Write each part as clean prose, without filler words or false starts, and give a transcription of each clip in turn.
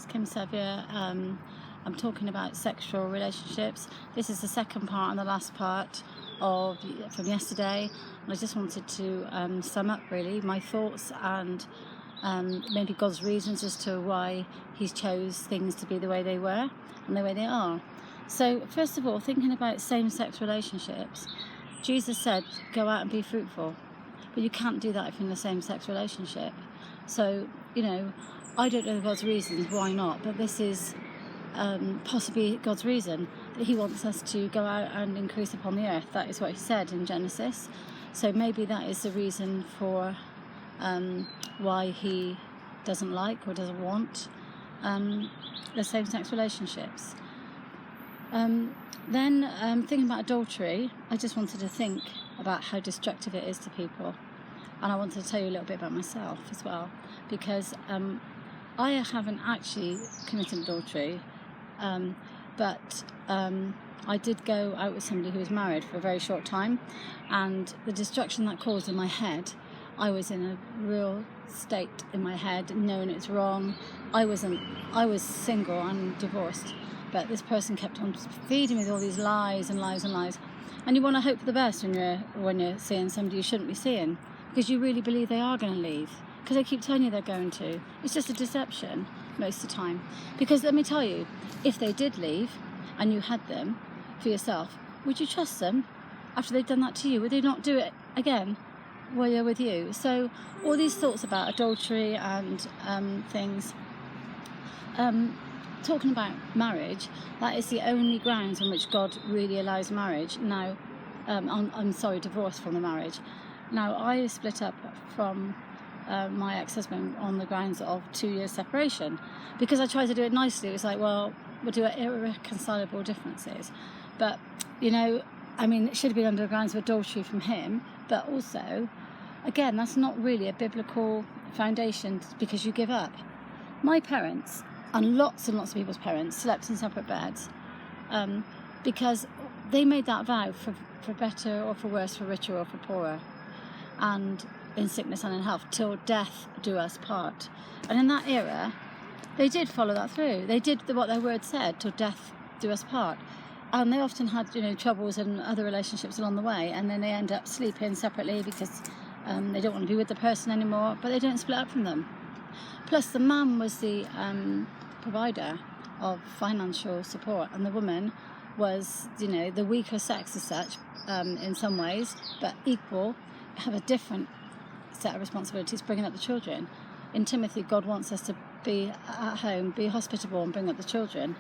it's Kim Seviour. I'm talking about sexual relationships. This is the second part and the last part from yesterday. And I just wanted to sum up really my thoughts and maybe God's reasons as to why He chose things to be the way they were and the way they are. So first of all, thinking about same-sex relationships, Jesus said, go out and be fruitful. But you can't do that if you're in a same-sex relationship. So, I don't know God's reasons why not, but this is possibly God's reason, that He wants us to go out and increase upon the earth. That is what He said in Genesis. So maybe that is the reason for why He doesn't like or doesn't want the same-sex relationships. Then thinking about adultery, I just wanted to think about how destructive it is to people. And I wanted to tell you a little bit about myself as well, because I haven't actually committed adultery, but I did go out with somebody who was married for a very short time, and the destruction that caused in my head, I was in a real state in my head, knowing it's wrong. I was single and divorced, but this person kept on feeding me with all these lies and lies and lies. And you want to hope for the best when you're seeing somebody you shouldn't be seeing, because you really believe they are going to leave, because they keep telling you they're going to. It's just a deception most of the time. Because let me tell you, if they did leave and you had them for yourself, would you trust them after they've done that to you? Would they not do it again while they're with you? So all these thoughts about adultery and things, talking about marriage, that is the only grounds on which God really allows marriage. Now, divorce from the marriage. Now, I split up from my ex-husband on the grounds of 2 years separation, because I tried to do it nicely. It was like, well, we'll do irreconcilable differences. But, it should have been under the grounds of adultery from him, but also, again, that's not really a biblical foundation, because you give up. My parents, and lots of people's parents, slept in separate beds because they made that vow for better or for worse, for richer or for poorer, and in sickness and in health, till death do us part. And in that era, they did follow that through. They did what their word said, till death do us part. And they often had, troubles and other relationships along the way, and then they end up sleeping separately because they don't want to be with the person anymore, but they don't split up from them. Plus, the man was the provider of financial support, and the woman was, the weaker sex as such, in some ways, but equal, have a different set of responsibilities bringing up the children. In Timothy, God wants us to be at home, be hospitable and bring up the children,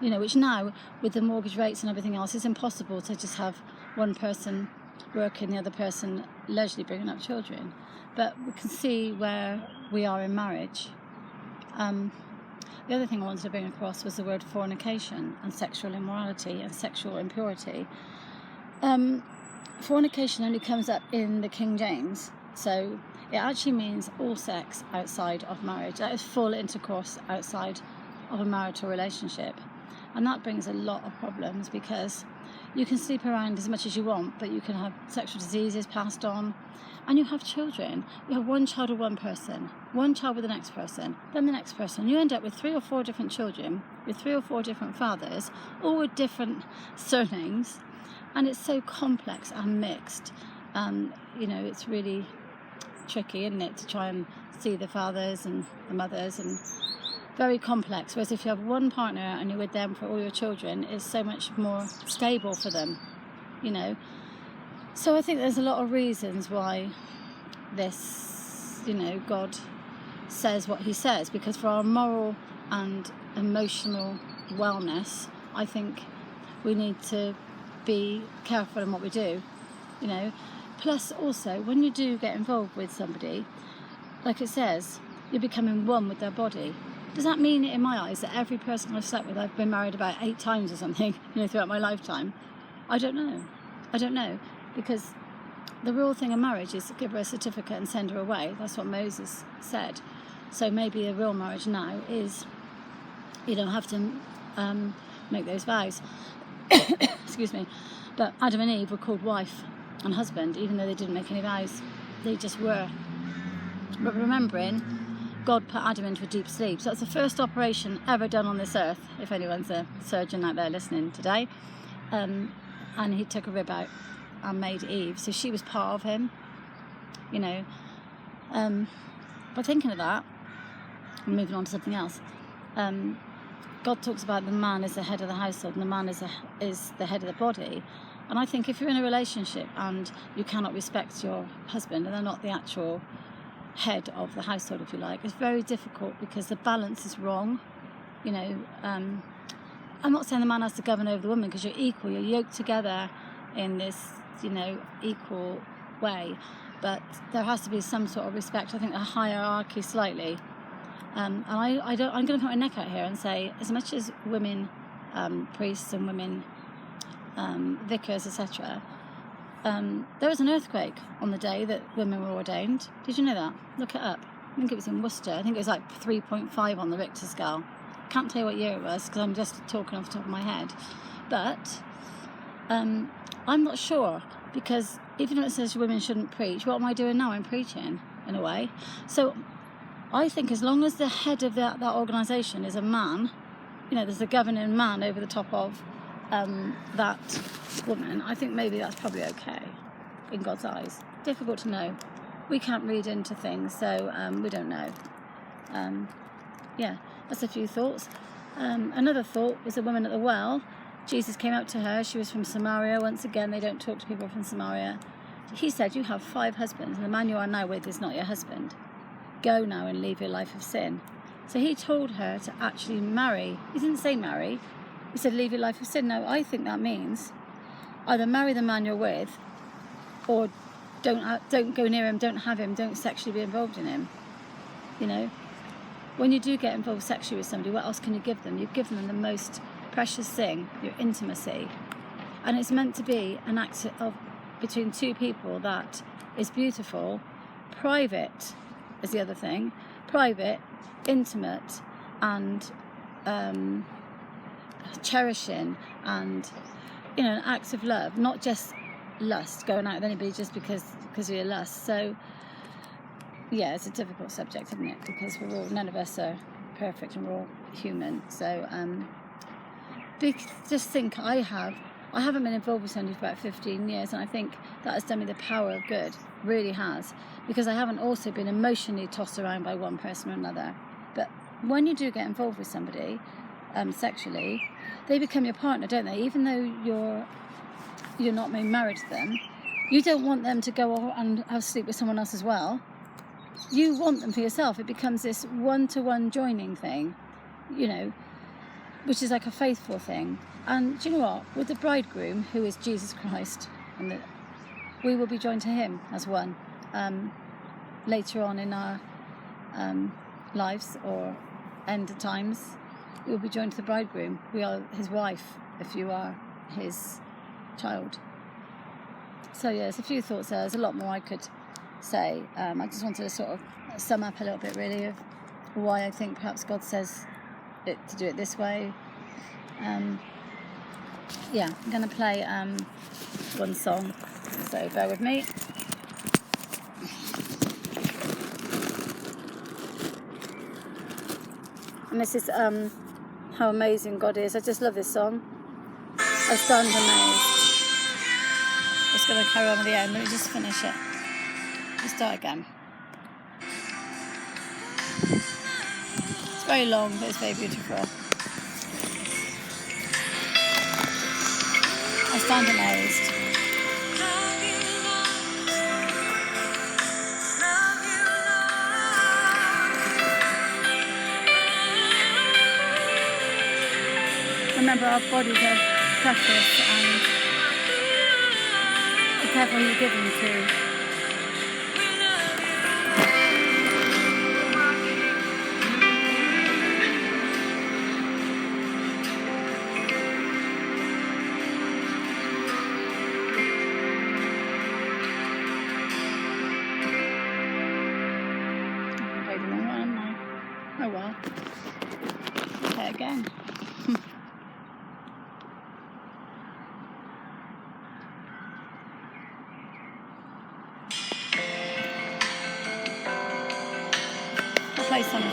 which now with the mortgage rates and everything else, it's impossible to just have one person working, the other person leisurely bringing up children. But we can see where we are in marriage. The other thing I wanted to bring across was the word fornication and sexual immorality and sexual impurity. Fornication only comes up in the King James, so it actually means all sex outside of marriage. That is full intercourse outside of a marital relationship. And that brings a lot of problems, because you can sleep around as much as you want, but you can have sexual diseases passed on, and you have children. You have one child with one person, one child with the next person, then the next person. You end up with 3 or 4 different children, with 3 or 4 different fathers, all with different surnames, and it's so complex and mixed. It's really tricky, isn't it, to try and see the fathers and the mothers, and very complex. Whereas if you have one partner and you're with them for all your children, it's so much more stable for them, So I think there's a lot of reasons why this, God says what He says, because for our moral and emotional wellness, I think we need to be careful in what we do, Plus also, when you do get involved with somebody, like it says, you're becoming one with their body. Does that mean, in my eyes, that every person I've slept with, I've been married about 8 times or something, throughout my lifetime? I don't know, because the real thing in marriage is to give her a certificate and send her away. That's what Moses said. So maybe a real marriage now is, you don't have to make those vows. Excuse me. But Adam and Eve were called wife and husband, even though they didn't make any vows. They just were. But remembering God put Adam into a deep sleep. So it's the first operation ever done on this earth, if anyone's a surgeon out there listening today. And he took a rib out and made Eve. So she was part of him, you know. By thinking of that, I'm moving on to something else. God talks about the man as the head of the household and the man is the head of the body. And I think if you're in a relationship and you cannot respect your husband and they're not the actual head of the household, if you like, it's very difficult because the balance is wrong. You know, I'm not saying the man has to govern over the woman, because you're equal, you're yoked together in this, you know, equal way. But there has to be some sort of respect. I think a hierarchy slightly. And I'm going to put my neck out here and say, as much as women priests and women vicars, etc., there was an earthquake on the day that women were ordained. Did you know that? Look it up. I think it was in Worcester. I think it was like 3.5 on the Richter scale. Can't tell you what year it was because I'm just talking off the top of my head. But I'm not sure, because even though it says women shouldn't preach, what am I doing now? I'm preaching, in a way. So I think as long as the head of that organisation is a man, you know, there's a governing man over the top of that woman, I think maybe that's probably okay in God's eyes. Difficult to know. We can't read into things, so we don't know. Yeah, that's a few thoughts. Another thought was a woman at the well. Jesus came out to her. She was from Samaria. Once again, they don't talk to people from Samaria. He said, you have 5 husbands, and the man you are now with is not your husband. Go now and leave your life of sin. So he told her to actually marry. He didn't say marry. He said, leave your life of sin. Now, I think that means either marry the man you're with, or don't go near him, don't have him, don't sexually be involved in him. You know, when you do get involved sexually with somebody, what else can you give them? You give them the most precious thing, your intimacy. And it's meant to be an act of between 2 people that is beautiful. Private is the other thing. Private, intimate, and cherishing, and, you know, an act of love, not just lust, going out with anybody just because of your lust. So yeah, it's a difficult subject, isn't it? Because none of us are perfect and we're all human. So just think, I haven't been involved with somebody for about 15 years, and I think that has done me the power of good, really has, because I haven't also been emotionally tossed around by one person or another. But when you do get involved with somebody sexually, they become your partner, don't they? Even though you're not married to them, you don't want them to go and have sleep with someone else as well. You want them for yourself. It becomes this one-to-one joining thing, you know, which is like a faithful thing. And do you know what? With the bridegroom, who is Jesus Christ, and we will be joined to him as one later on in our lives, or end of times. We will be joined to the bridegroom. We are his wife if you are his child. So yeah, there's a few thoughts there. There's a lot more I could say. I just wanted to sort of sum up a little bit, really, of why I think perhaps God says to do it this way. Yeah, I'm going to play one song, so bear with me. And this is How Amazing God Is. I just love this song. I stand amazed. Just going to carry on with the end. Let me just finish it. Let's start again. It's very long, but it's very beautiful. I stand amazed. Remember, our bodies are precious, and be careful who you give them to. Played a long one, haven't I? Oh well. Okay, again. Play some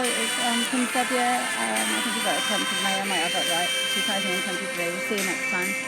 it's from Seviour. I think it's about the 10th of May. I might have that right. 2023. See you next time.